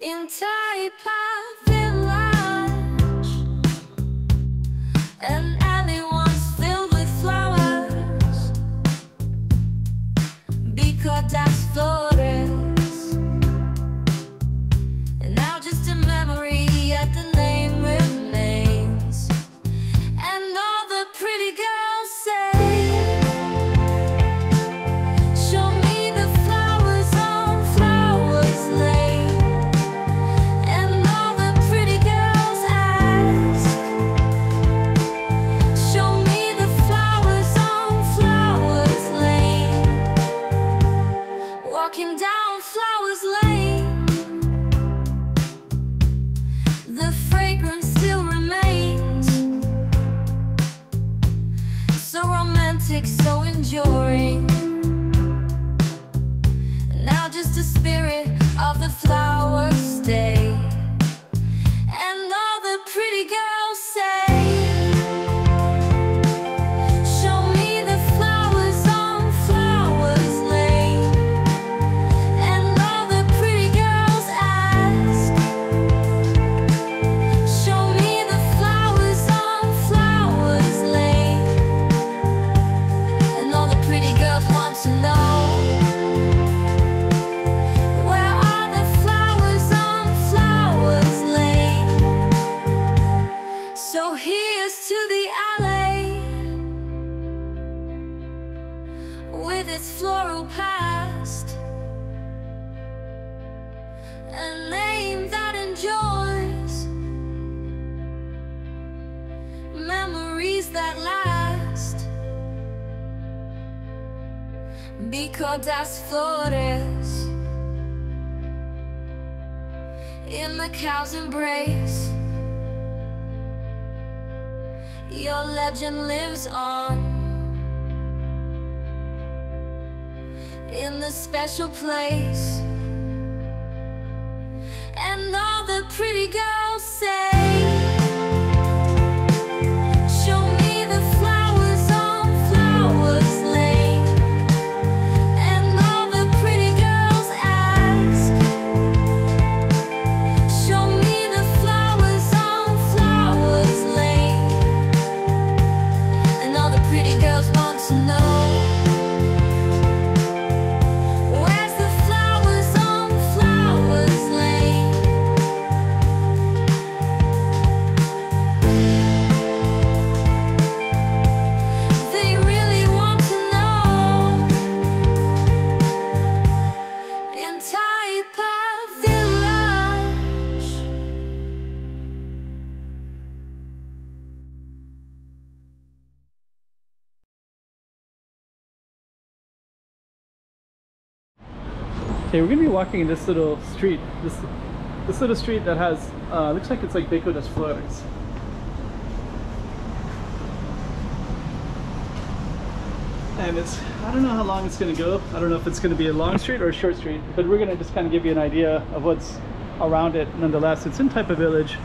In Taipa Village, an alley once filled with flowers, because that's flores. And now just a memory, yet the name remains. And all the pretty girls say, walking down Flowers Lane, the fragrance still remains. So romantic, so enduring. Now just the spirit of the flowers stay. And all the pretty girls say, so here's to the alley with its floral past, a name that enjoys memories that last, because that's flores in Macau's embrace. Your legend lives on in the special place. And all the pretty girls say, show me the flowers on Flowers Lane. And all the pretty girls ask, show me the flowers on Flowers Lane. And all the pretty girls want to know, where's the flowers on Flowers Lane? They really want to know. In Taipa Village. Okay, we're gonna be walking in this little street. This little street that has looks like it's like Beco das Flores. And I don't know how long it's gonna go. I don't know if it's gonna be a long street or a short street, but we're gonna just kind of give you an idea of what's around it. Nonetheless, it's in Taipa Village,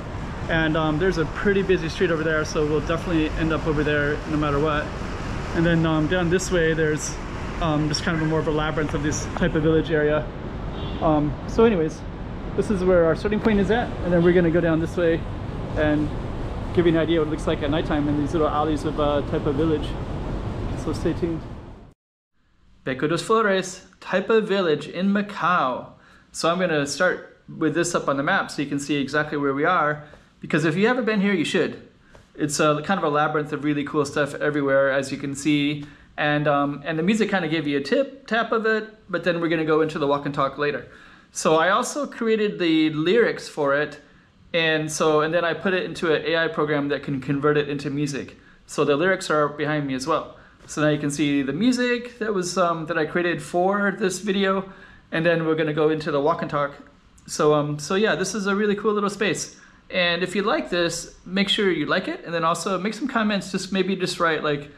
and there's a pretty busy street over there, so we'll definitely end up over there no matter what. And then down this way, there's just kind of more of a labyrinth of this Taipa Village area. So anyways, this is where our starting point is at, and then we're gonna go down this way and give you an idea what it looks like at nighttime in these little alleys of Taipa Village. So stay tuned. Beco das Flores, Taipa Village in Macau. So I'm gonna start with this up on the map so you can see exactly where we are, because if you haven't been here, you should. It's kind of a labyrinth of really cool stuff everywhere, as you can see. And the music kind of gave you a tap of it, but then we're gonna go into the walk and talk later. So I also created the lyrics for it, and then I put it into an AI program that can convert it into music. So the lyrics are behind me as well. So now you can see the music that was that I created for this video, and then we're gonna go into the walk and talk. So yeah, this is a really cool little space. And if you like this, make sure you like it, and then also make some comments. Maybe just write like,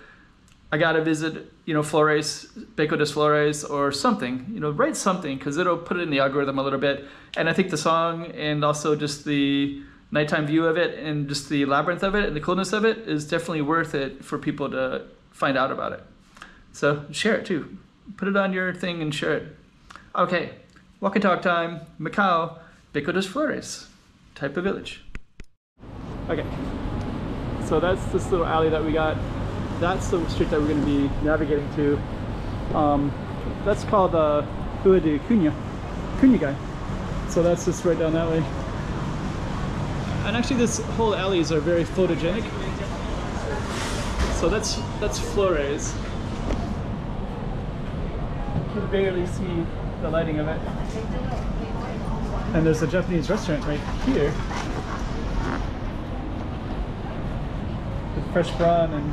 I gotta visit, Flores, Beco das Flores, or something. Write something, because it'll put it in the algorithm a little bit. And I think the song, and also just the nighttime view of it, and just the labyrinth of it, and the coolness of it is definitely worth it for people to find out about it. So share it too. Put it on your thing and share it. Okay, walk and talk time, Macau, Pico das Flores type of village. Okay, so that's this little alley that we got. That's the street that we're going to be navigating to. That's called Rua de Cunha. So that's just right down that way. And actually this whole alleys are very photogenic. So that's Flores. You can barely see the lighting of it. And there's a Japanese restaurant right here. With fresh prawn and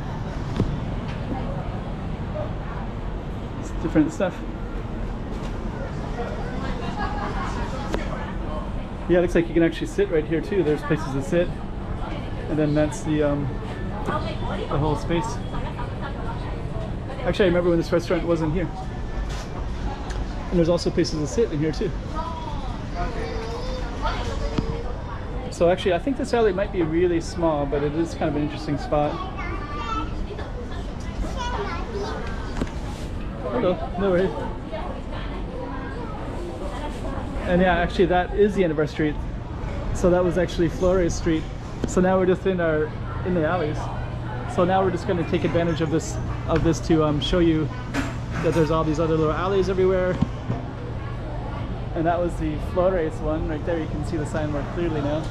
different stuff. Yeah, it looks like you can actually sit right here too. There's places to sit. And then that's the whole space. Actually, I remember when this restaurant wasn't here. And there's also places to sit in here too. So actually, I think this alley might be really small, but it is kind of an interesting spot. Hello, no worries. And yeah, actually that is the end of our street. So that was actually Flores Street. So now we're just in the alleys. So now we're just going to take advantage of this to show you that there's all these other little alleys everywhere. And that was the Flores one right there. You can see the sign more clearly now.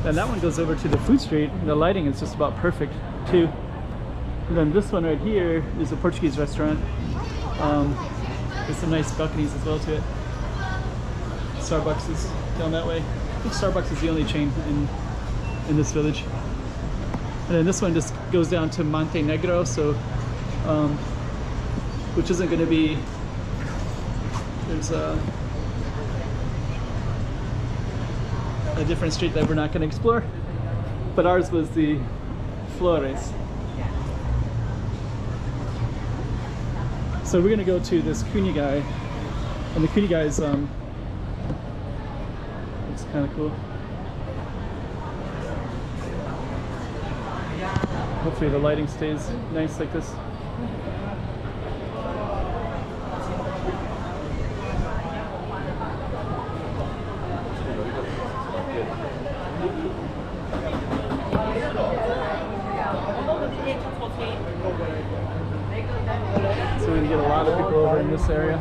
And that one goes over to the food street. The lighting is just about perfect too. And then this one right here is a Portuguese restaurant. There's some nice balconies as well to it. Starbucks is down that way. I think Starbucks is the only chain in this village. And then this one just goes down to Monte Negro, so which isn't going to be. There's a different street that we're not going to explore, but ours was the Flores. So we're going to go to this Cunha guy, and the Cunha guy is it's kind of cool. Hopefully the lighting stays nice like this. So we're going to get a lot of people over in this area.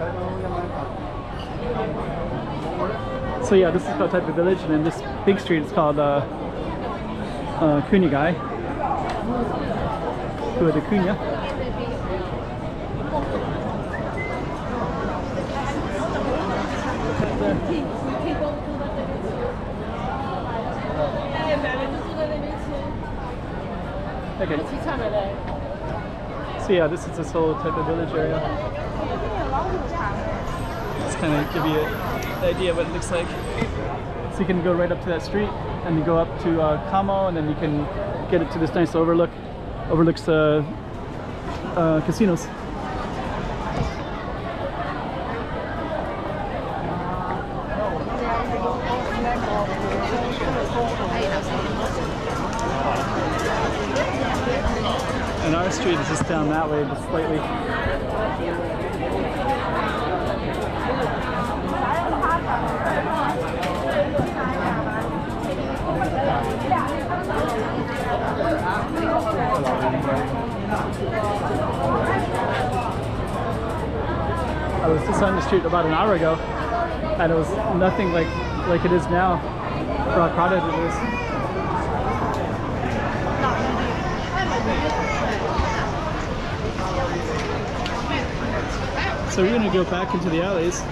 So yeah, this is called type of village, and then this big street is called Cunha guy. Rua de Cunha. Okay. So yeah, this is this whole type of village area. Just kind of give you an idea of what it looks like. So you can go right up to that street, and you go up to Camo, and then you can get it to this nice overlook. Overlooks casinos. And our street is just down that way, just slightly. I was just on the street about an hour ago, and it was nothing like it is now, for how crowded it is. So we're going to go back into the alleys.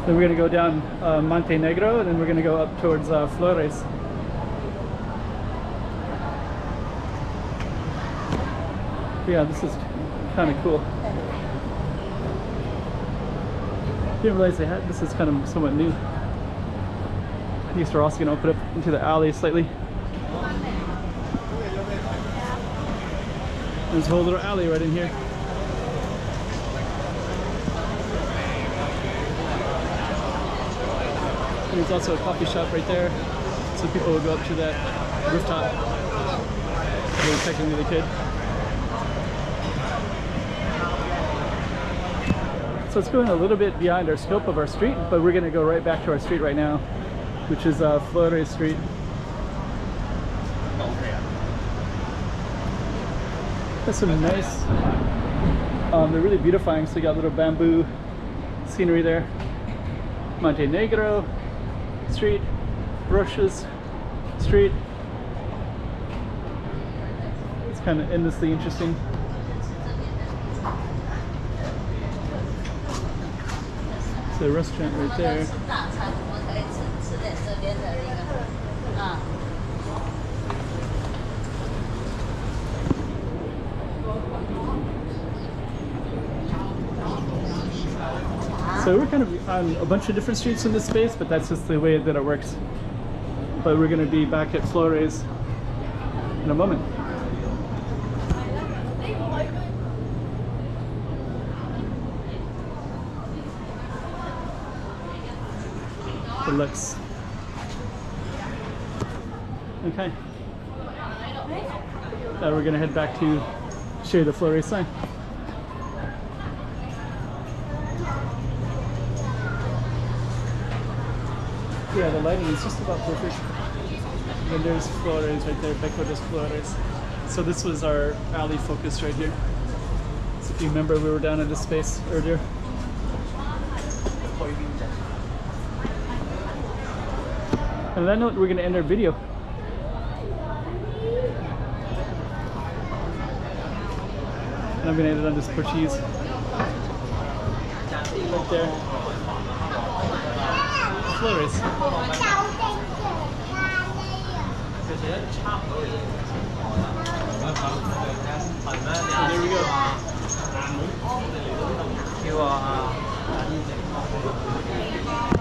Then we're going to go down Monte Negro, and then we're going to go up towards Flores. But yeah, this is kind of cool. Didn't realize they had this. Is kind of somewhat new. These are also going to open up into the alley slightly. There's a whole little alley right in here. There's also a coffee shop right there, so people will go up to that rooftop. They technically they could. So it's going a little bit beyond our scope of our street, but we're gonna go right back to our street right now, which is Flores Street. That's some nice, they're really beautifying, so you got little bamboo scenery there. Montenegro Street, Roches Street. It's kind of endlessly interesting. It's a restaurant right there. So we're kind of on a bunch of different streets in this space, but that's just the way that it works. But we're going to be back at Flores in a moment. Deluxe. Okay. Now we're going to head back to show you the Flores sign. Yeah, the lighting is just about perfect. And there's Flores right there, Beco de Flores. So this was our alley focus right here. So if you remember, we were down in this space earlier. And on that note, we're going to end our video. And I'm going to end it on this Portuguese. Right there. Flores. So there we go.